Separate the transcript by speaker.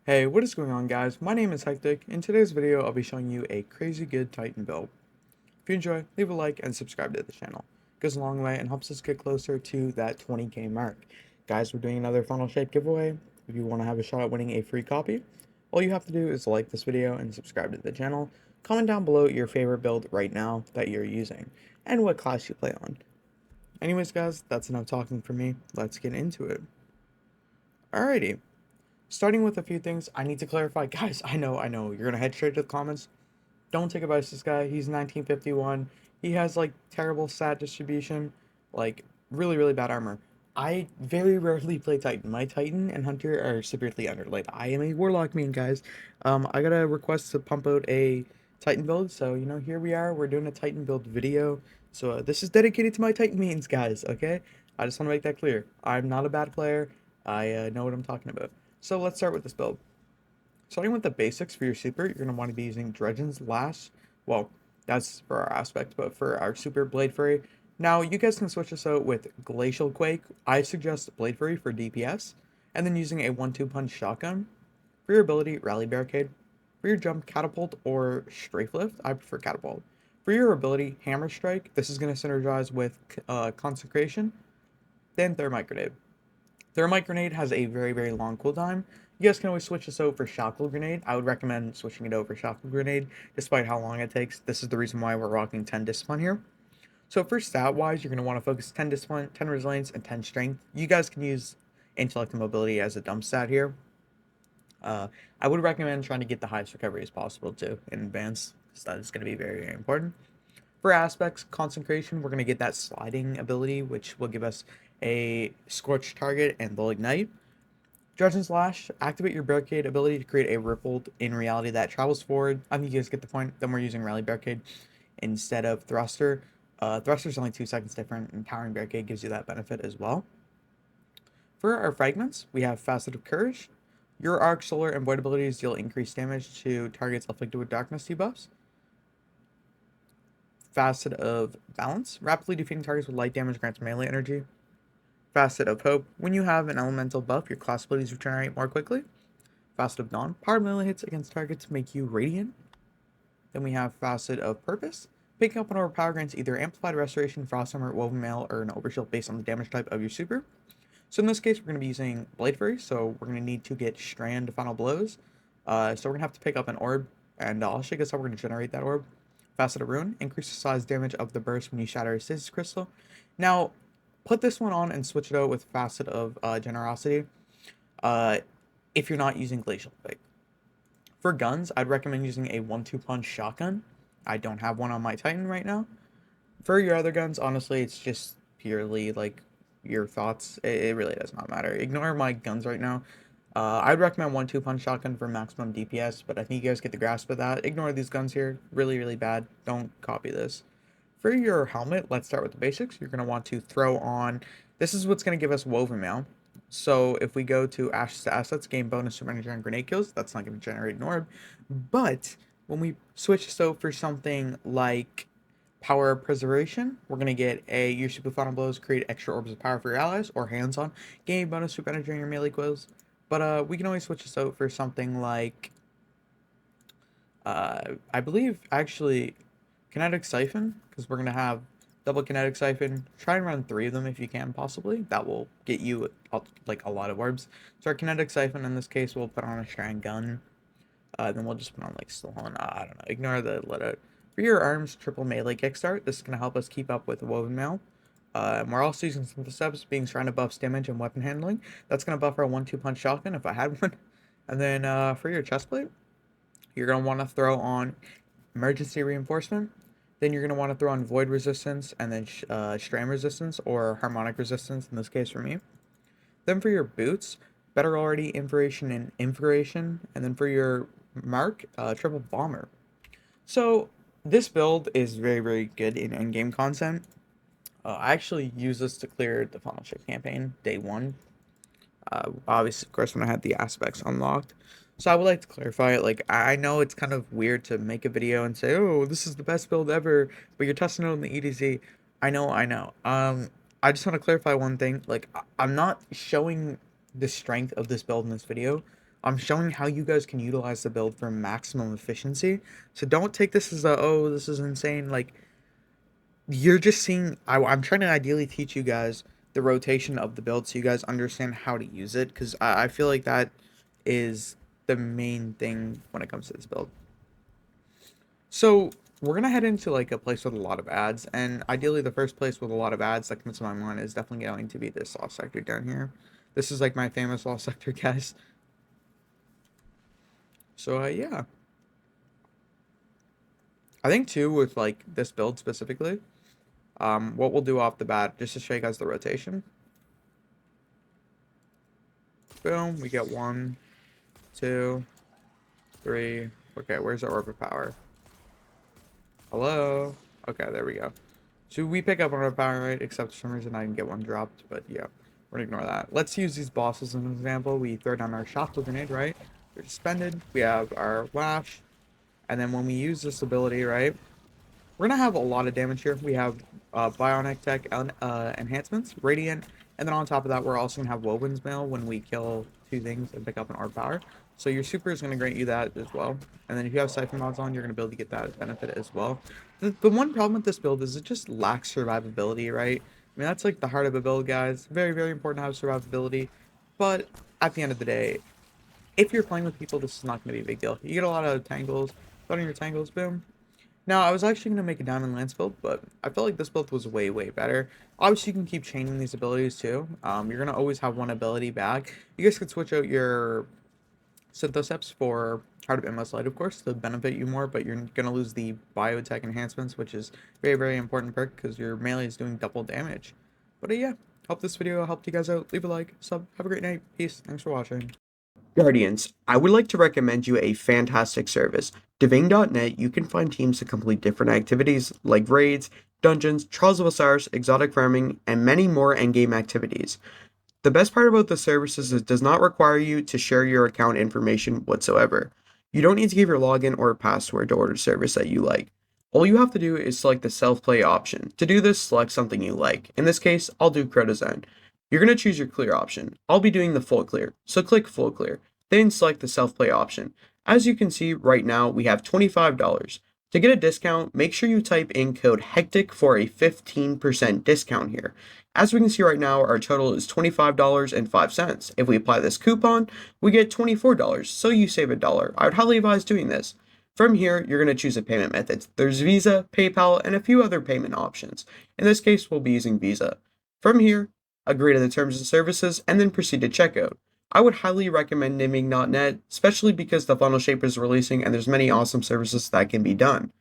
Speaker 1: Hey, what is going on guys? My name is Hectic. In today's video, I'll be showing you a crazy good Titan build. If you enjoy, leave a like and subscribe to the channel. It goes a long way and helps us get closer to that 20k mark. Guys, we're doing another funnel shape giveaway. If you want to have a shot at winning a free copy, all you have to do is like this video and subscribe to the channel. Comment down below your favorite build right now that you're using and what class you play on. Anyways guys, that's enough talking for me. Let's get into it. Alrighty. Starting with a few things I need to clarify. Guys, I know, you're gonna head straight to the comments. Don't take advice this guy. He's 1951. He has like terrible stat distribution, like really bad armor. I very rarely play Titan. My Titan and Hunter are severely underlaid. I am a Warlock main, guys. I got a request to pump out a Titan build, so here we are. We're doing a Titan build video. So this is dedicated to my Titan mains, guys. Okay, I just want to make that clear. I'm not a bad player. I know what I'm talking about. So let's start with this build. Starting with the basics for your super, you're going to want to be using Dredgen's Lash. Well, that's for our aspect, but for our super Blade Fury. Now, you guys can switch this out with Glacial Quake. I suggest Blade Fury for DPS, and then using a 1-2 punch shotgun. For your ability, Rally Barricade. For your jump, Catapult or Strafe Lift. I prefer Catapult. For your ability, Hammer Strike. This is going to synergize with Consecration. Then Thermite Grenade. Thermite Grenade has a very long cooldown. You guys can always switch this out for Shackle Grenade. I would recommend switching it out for Shackle Grenade, despite how long it takes. This is the reason why we're rocking 10 Discipline here. So for stat-wise, you're going to want to focus 10 Discipline, 10 Resilience, and 10 Strength. You guys can use Intellect and Mobility as a dump stat here. I would recommend trying to get the highest recovery as possible, too, in advance, because that is going to be very important. For aspects, Consecration, we're going to get that sliding ability, which will give us a Scorched Target and Bull Ignite. Dredgen's Lash, activate your barricade ability to create a rippled in reality that travels forward. I think you guys get the point. Then we're using Rally Barricade instead of Thruster. Thruster's only 2 seconds different, and Towering Barricade gives you that benefit as well. For our fragments, we have Facet of Courage. Your Arc, Solar, and Void abilities deal increased damage to targets afflicted with darkness debuffs. Facet of Balance, rapidly defeating targets with light damage grants melee energy. Facet of Hope, when you have an elemental buff, your class abilities regenerate more quickly. Facet of Dawn, power melee hits against targets make you radiant. Then we have Facet of Purpose, picking up an overpower grants either Amplified Restoration, Frost Armor, Woven Mail, or an Overshield based on the damage type of your super. So in this case, we're going to be using Blade Fury, so we're going to need to get Strand Final Blows. So we're going to have to pick up an Orb, and I'll show you guys how we're going to generate that Orb. Facet of Ruin, increase the size damage of the burst when you shatter a Stasis Crystal. Now, put this one on and switch it out with Facet of Generosity if you're not using Glacial Quake. For guns, I'd recommend using a 1-2 punch shotgun. I don't have one on my Titan right now. For your other guns, honestly, it's just purely like your thoughts. It really does not matter. Ignore my guns right now. I'd recommend 1-2 punch shotgun for maximum DPS, but I think you guys get the grasp of that. Ignore these guns here. Really bad. Don't copy this. For your helmet, let's start with the basics. You're going to want to throw on. This is what's going to give us Woven Mail. So if we go to Ashes to Assets, gain bonus super energy on grenade kills, that's not going to generate an orb. But when we switch this out for something like Power Preservation, we're going to get a use super final blows, create extra orbs of power for your allies, or hands on, gain bonus super energy on your melee kills. But we can always switch this out for something like, I believe actually Kinetic Siphon, because we're going to have double Kinetic Siphon. Try and run 3 of them if you can, possibly. That will get you, like, a lot of orbs. So our Kinetic Siphon, in this case, we'll put on a Strand Gun. Then we'll just put on, like, Stillhorn. I don't know. Ignore the loadout. For your arms, triple melee kickstart. This is going to help us keep up with the Woven Mail. And we're also using Synthesis, being surrounded buffs damage and weapon handling. That's going to buff our 1-2 punch shotgun if I had one. And then for your chestplate, you're going to want to throw on Emergency Reinforcement. Then you're going to want to throw on Void Resistance and then Strand Resistance or Harmonic Resistance in this case for me. Then for your boots, Better Already, Inspiration, and Inspiration. And then for your mark, Triple Bomber. So this build is very good in endgame content. I actually used this to clear the Funnel Shape campaign, day 1. Obviously, of course, when I had the aspects unlocked. So I would like to clarify it. Like, I know it's kind of weird to make a video and say, oh, this is the best build ever, but you're testing it on the EDZ. I know. I just want to clarify one thing. Like, I'm not showing the strength of this build in this video. I'm showing how you guys can utilize the build for maximum efficiency. So don't take this as a, oh, this is insane. Like, you're just seeing, I'm trying to ideally teach you guys the rotation of the build so you guys understand how to use it. Because I feel like that is the main thing when it comes to this build. So we're gonna head into like a place with a lot of ads, and ideally the first place with a lot of ads that comes to my mind is definitely going to be this lost sector down here. This is like my famous lost sector, guys. So yeah, I think too with like this build specifically, what we'll do off the bat just to show you guys the rotation. Boom, we get 1, 2, 3. Okay, where's our orb of power? Hello. Okay, there we go. So we pick up on our power rate, except for some reason I didn't get one dropped, but yeah, we're gonna ignore that. Let's use these bosses as an example. We throw down our shotgun grenade, right? They're suspended. We have our lash, and then when we use this ability, right, we're gonna have a lot of damage here. We have bionic tech enhancements, radiant, and then on top of that, we're also gonna have woven's mail when we kill 2 things and pick up an orb power. So your super is gonna grant you that as well. And then if you have siphon mods on, you're gonna be able to get that benefit as well. The one problem with this build is it just lacks survivability, right? I mean, that's like the heart of a build, guys. Very, very important to have survivability. But at the end of the day, if you're playing with people, this is not going to be a big deal. You get a lot of tangles, put on your tangles, boom. Now, I was actually going to make a Diamond Lance build, but I felt like this build was way, way better. Obviously, you can keep chaining these abilities too. You're going to always have one ability back. You guys could switch out your Synthoceps for Heart of Endless Light, of course, to benefit you more, but you're going to lose the biotech enhancements, which is very, very important perk because your melee is doing double damage. But yeah, hope this video helped you guys out. Leave a like, sub, have a great night. Peace. Thanks for watching.
Speaker 2: Guardians, I would like to recommend you a fantastic service. Dnet, you can find teams to complete different activities like raids, dungeons, Trials of Osiris, exotic farming, and many more endgame activities. The best part about the service is it does not require you to share your account information whatsoever. You don't need to give your login or password to order service that you like. All you have to do is select the self-play option. To do this, select something you like. In this case, I'll do Crow Design. You're going to choose your clear option. I'll be doing the full clear, so click full clear. Then select the self-play option. As you can see right now, we have $25. To get a discount, make sure you type in code HECTIC for a 15% discount here. As we can see right now, our total is $25.05. If we apply this coupon, we get $24, so you save $1. I would highly advise doing this. From here, you're going to choose a payment method. There's Visa, PayPal, and a few other payment options. In this case, we'll be using Visa. From here, agree to the terms and services, and then proceed to checkout. I would highly recommend naming Dnet, especially because the funnel shaper is releasing and there's many awesome services that can be done.